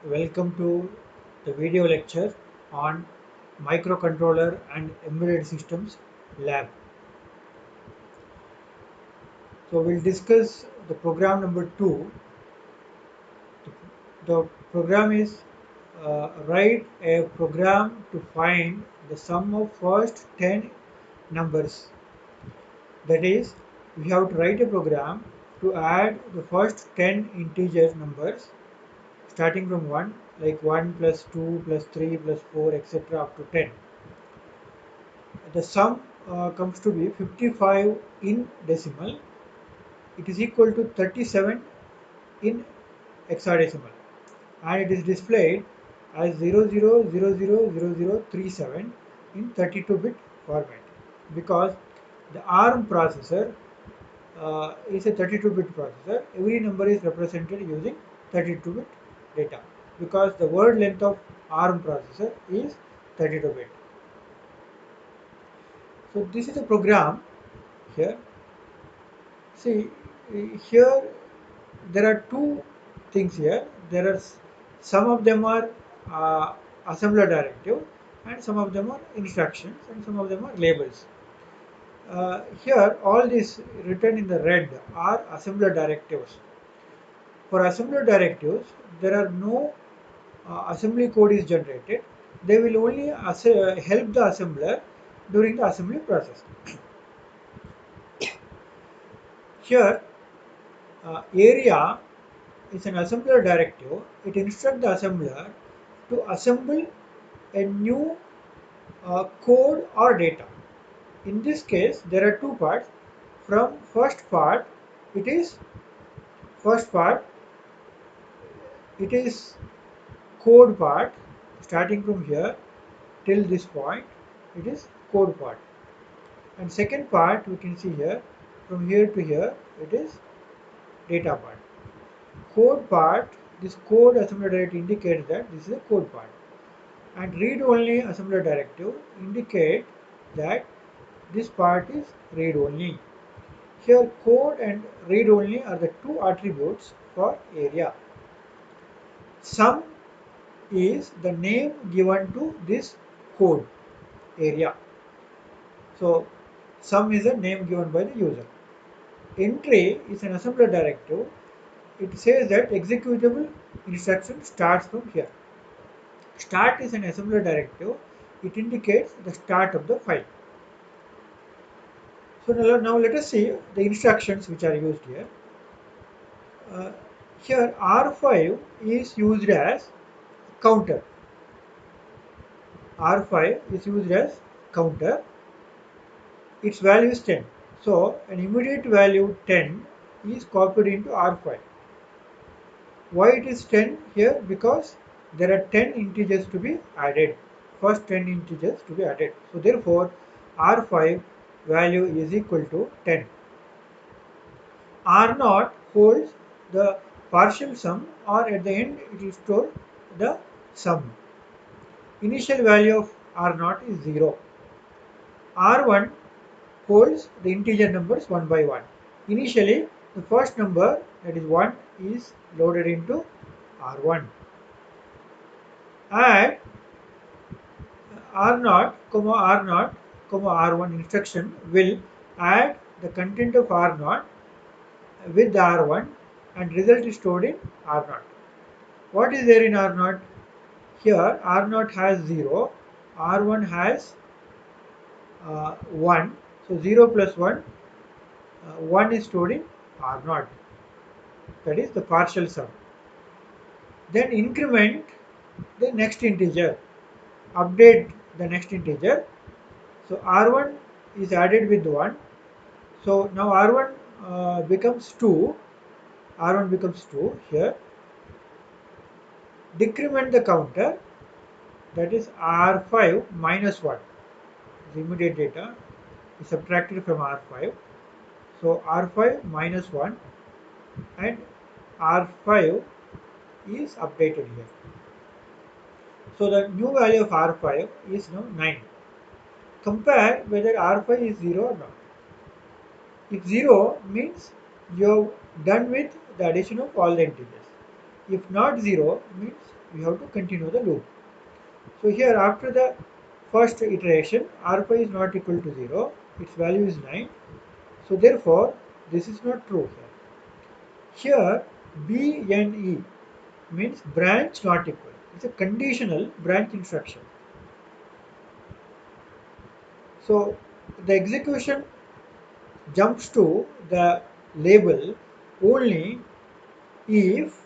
Welcome to the video lecture on microcontroller and embedded systems lab. So we'll discuss the program number 2. The program is write a program to find the sum of first 10 numbers. That is, we have to write a program to add the first 10 integer numbers starting from 1, like 1 plus 2 plus 3 plus 4 etc. up to 10. The sum comes to be 55 in decimal. It is equal to 37 in hexadecimal, and it is displayed as 00000037 in 32-bit format, because the ARM processor is a 32-bit processor. Every number is represented using 32-bit data, because the word length of ARM processor is 32-bit. So this is a program here. See, here there are two things here. There are some of them are assembler directive, and some of them are instructions, and some of them are labels. Here, all these written in the red are assembler directives. For assembler directives, there are no assembly code is generated. They will only help the assembler during the assembly process. Here, area is an assembler directive. It instructs the assembler to assemble a new code or data. In this case, there are two parts. From it is first part, it is code part. Starting from here till this point, it is code part. And second part, we can see here, from here to here, it is data part. Code part, this code assembler directive indicates that this is a code part. And read-only assembler directive indicate that this part is read-only. Here code and read-only are the two attributes for area. Sum is the name given to this code area. So sum is a name given by the user. Entry is an assembler directive. It says that executable instruction starts from here. Start is an assembler directive. It indicates the start of the file. So now let us see the instructions which are used here. Uh, Here R5 is used as counter. R5 is used as counter. Its value is 10. So an immediate value 10 is copied into R5. Why it is 10 here? Because there are 10 integers to be added. First 10 integers to be added. So therefore R5 value is equal to 10. R0 holds the partial sum, or at the end it will store the sum. Initial value of R0 is 0. R1 holds the integer numbers one by one. Initially, the first number, that is 1, is loaded into R1. Add R0, R0, R1 instruction will add the content of R0 with the R1, and result is stored in R0. What is there in R0? Here R0 has 0, R1 has 1. So 0 plus 1, 1 is stored in R0. That is the partial sum. Then increment the next integer, update the next integer. So R1 is added with 1. So now R1 becomes 2. R1 becomes 2 here. Decrement the counter, that is R5 minus 1. The immediate data is subtracted from R5. So R5 minus 1, and R5 is updated here. So the new value of R5 is now 9. Compare whether R5 is 0 or not. If 0 means you have done with the addition of all the integers. If not 0 means we have to continue the loop. So here after the first iteration r5 is not equal to 0, its value is 9. So therefore this is not true here. Here BNE means branch not equal. It's a conditional branch instruction. So the execution jumps to the label only if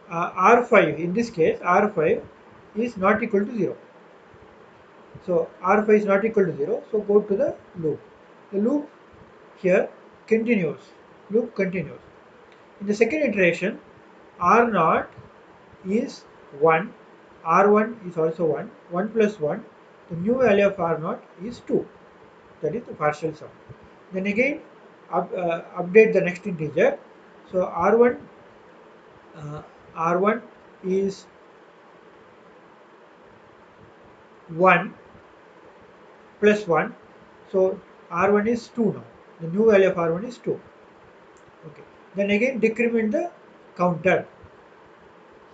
R5, in this case R5 is not equal to 0. So R5 is not equal to 0, so go to the loop. The loop here continues, loop continues. In the second iteration, R0 is 1, R1 is also 1, 1 plus 1, the new value of R0 is 2, that is the partial sum. Then again update the next integer. So R1 is 1 plus 1, so R1 is 2 now. The new value of R1 is 2. Okay. Then again decrement the counter.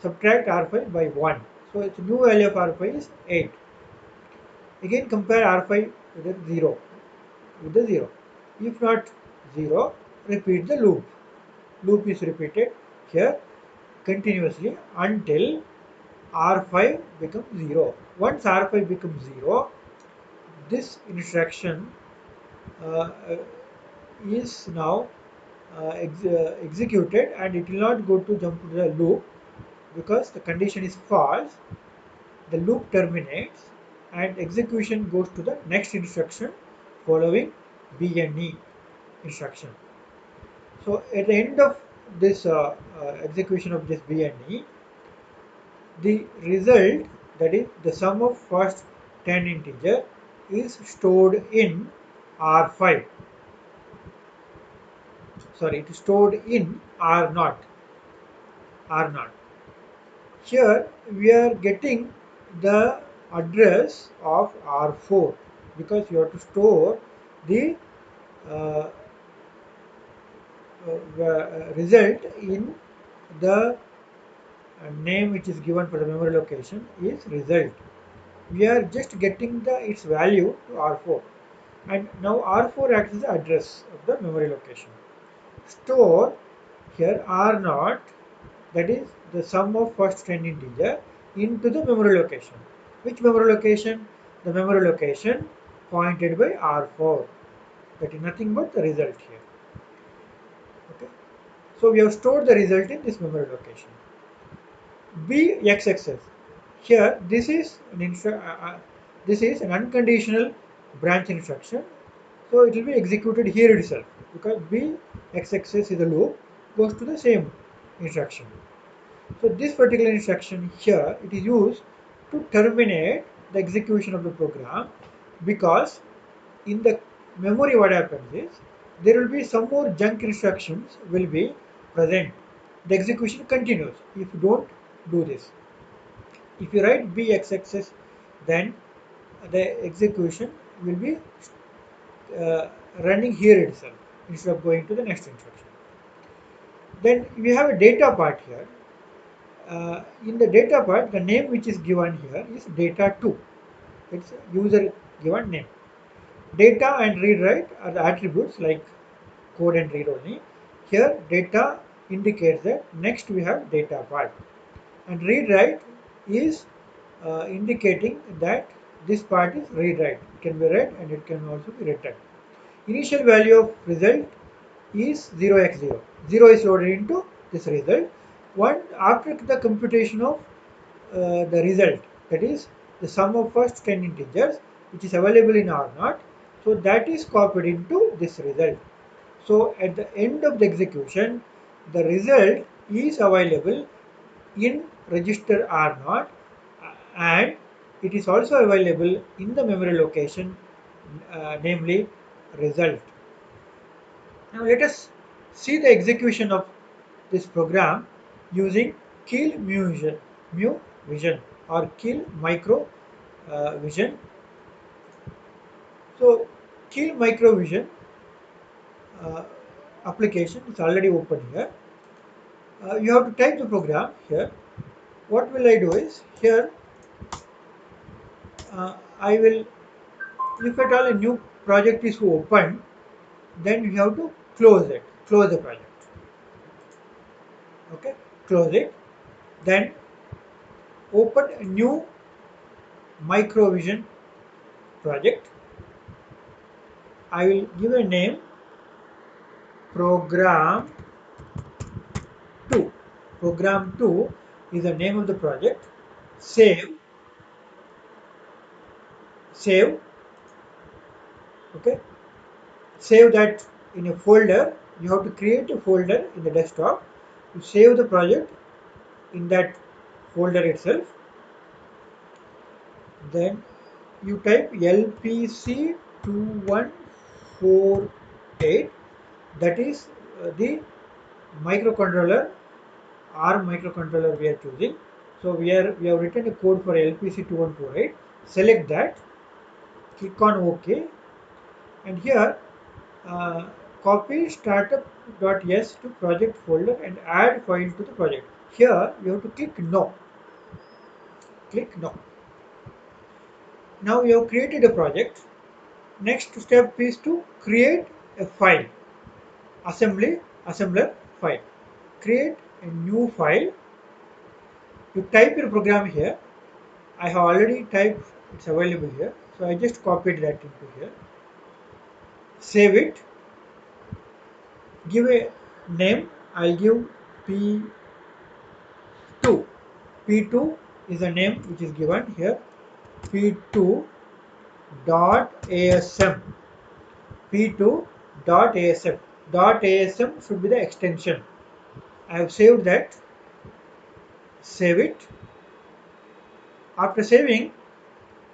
Subtract R5 by 1. So its new value of R5 is 8. Again compare R5 with the 0. With the 0. If not 0, repeat the loop. Loop is repeated here continuously until R5 becomes 0. Once R5 becomes 0, this instruction uh, is now executed and it will not go to jump to the loop because the condition is false. The loop terminates and execution goes to the next instruction following BNE instruction. So at the end of this execution of this BNE, the result, that is the sum of first 10 integer, is stored in R5. Sorry, it is stored in R0. R0. Here we are getting the address of R4 because you have to store the uh, result in the name which is given for the memory location is result. We are just getting the its value to R4, and now R4 acts as the address of the memory location. Store here R0, that is the sum of first 10 integer, into the memory location. Which memory location? The memory location pointed by R4. That is nothing but the result here. Okay. So we have stored the result in this memory location. BXXS. Here this is an unconditional branch instruction. So it will be executed here itself because BXXS is a loop, goes to the same instruction. So this particular instruction here, it is used to terminate the execution of the program because in the memory what happens is there will be some more junk instructions will be present. The execution continues if you don't do this. If you write BXXS, then the execution will be uh, running here itself instead of going to the next instruction. Then we have a data part here. In the data part, the name which is given here is data2. It's user given name. Data and read write are the attributes like code and read only. Here data indicates that next we have data part, and read write is indicating that this part is read write. It can be read and it can also be written. Initial value of result is 0x0. 0 is loaded into this result. One after the computation of the result, that is the sum of first 10 integers which is available in R0, so that is copied into this result. So at the end of the execution, the result is available in register R0 and it is also available in the memory location, namely result. Now let us see the execution of this program using Kill Mu Vision or Kill Micro Vision. So Kill Micro Vision uh, application is already open here. You have to type the program here. What will I do is here I will, if at all a new project is opened, then you have to close the project. Okay, close it. Then open a new Microvision project. I will give a name program 2. Program 2 is the name of the project. Save, save, okay. Save that in a folder. You have to create a folder in the desktop. You save the project in that folder itself. Then you type LPC2148. That is the microcontroller, ARM microcontroller we are choosing. So we have written a code for LPC2148. Select that, click on OK, and here uh, copy startup.s to project folder and add file to the project. Here you have to click no. Click no. Now you have created a project. Next step is to create a file, assembler file. Create a new file. You type your program here. I have already typed, it's available here. So I just copied that into here. Save it. Give a name. I'll give P2. P2 is the name which is given here. P2 dot asm. P2 dot asm. Dot asm should be the extension. I have saved that. Save it. After saving,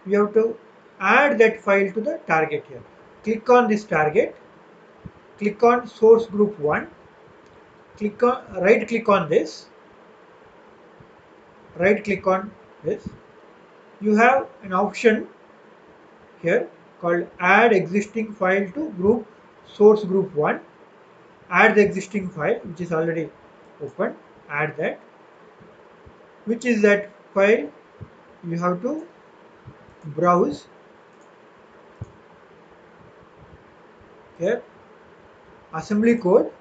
you have to add that file to the target here. Click on this target. Click on source group 1. Click on right click on this. Right click on this. You have an option here called add existing file to group source group 1. Add the existing file which is already open. Add that. Which is that file? You have to browse here, assembly code.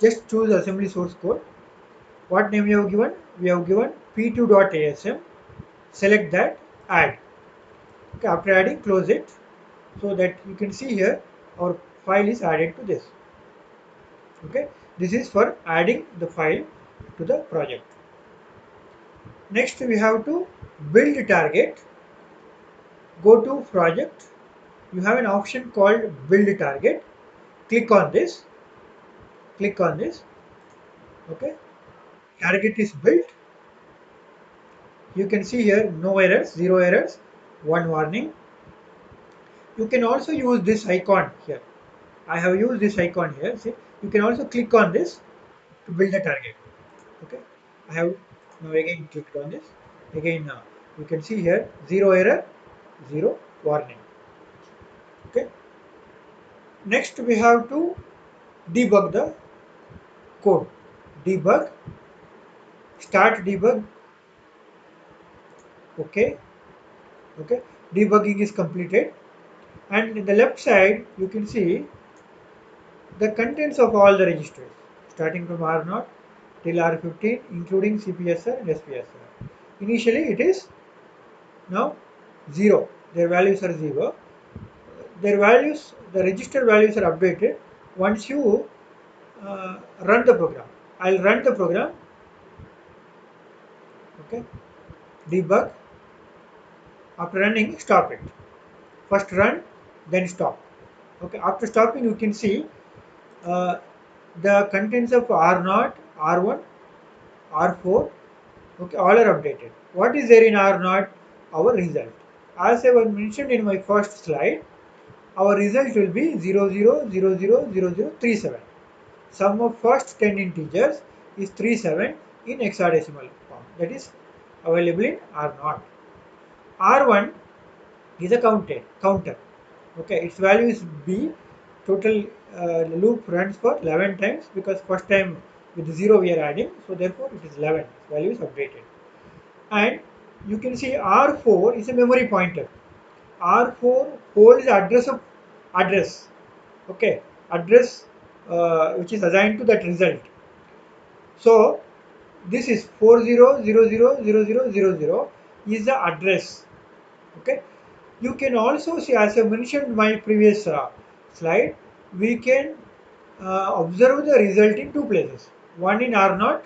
Just choose assembly source code. What name you have given? We have given p2.asm. Select that, add. Okay, after adding, close it so that you can see here our file is added to this. Okay, this is for adding the file to the project. Next, we have to build target. Go to project. You have an option called build target. Click on this. Click on this. Okay, target is built. You can see here no errors, zero errors, one warning. You can also use this icon here. I have used this icon here. See, you can also click on this to build a target. Okay, I have now again clicked on this. Again, you can see here zero error, zero warning. Okay. Next, we have to debug the code. Debug. Start debug. Okay. Okay. Debugging is completed, and in the left side you can see the contents of all the registers starting from R0 till R15 including CPSR and SPSR. Initially it is now 0. Their values are 0. Their values, the register values are updated once you run the program. I'll run the program. Okay. Debug. After running, stop it. First run, then stop. Okay. After stopping, you can see uh, the contents of R0, R1, R4, okay, all are updated. What is there in R0? Our result. As I was mentioned in my first slide, our result will be 00000037. Sum of first 10 integers is 37 in hexadecimal form. That is available in R0. R1 is a counter. Okay, its value is B. total loop runs for 11 times, because first time with 0 we are adding, so therefore it is 11, value is updated. And you can see R4 is a memory pointer. R4 holds the address of address, okay, address which is assigned to that result. So this is 40000000 is the address, okay. You can also see, as I mentioned in my previous slide, we can observe the result in two places. One in R0,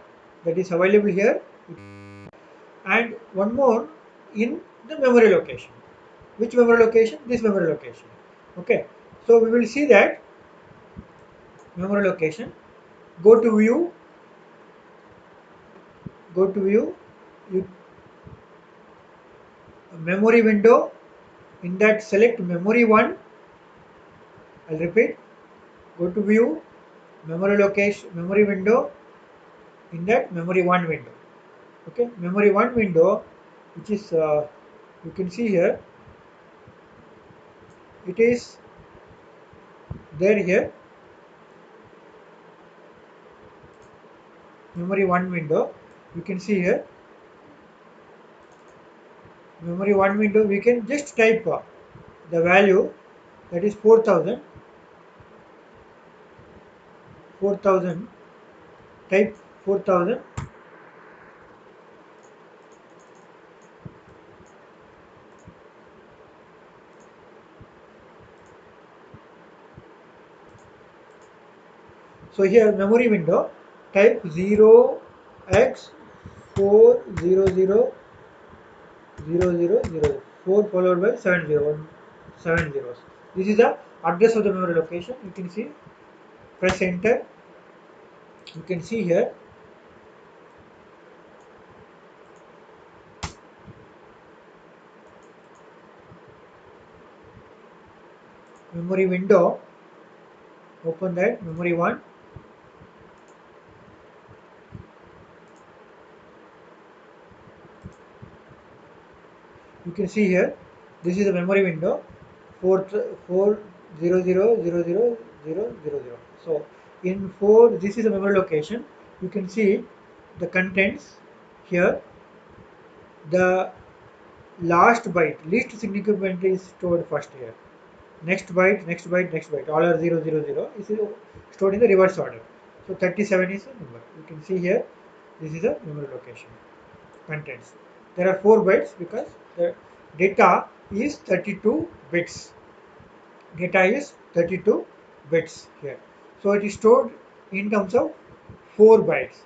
that is available here, and one more in the memory location. Which memory location? This memory location. Okay. So we will see that memory location. Go to view. Go to view. You, memory window. In that, select memory one. I'll repeat. Go to view. Memory location. Memory window. In that, memory one window. Okay. Memory one window, which is you can see here. It is there here. Memory one window. You can see here. Memory one window. We can just type the value, that is 4000. 4000, type 4000, so here memory window, type 0x40000, 4 followed by 7 zeros. This is the address of the memory location. You can see, press enter. You can see here memory window, open that memory 1. You can see here, this is the memory window, 4000000. So in 4, this is the memory location. You can see the contents here. The last byte, least significant, is stored first here. Next byte, next byte, next byte, all are 000 is stored in the reverse order. So 37 is the number. You can see here, this is a memory location. Contents. There are 4 bytes because the data is 32 bits. Data is 32 bits here. So it is stored in terms of 4 bytes.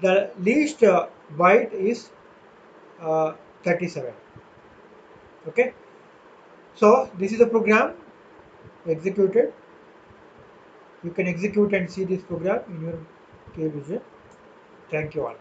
The least byte is 37. Okay. So this is a program executed. You can execute and see this program in your KVision. Thank you all.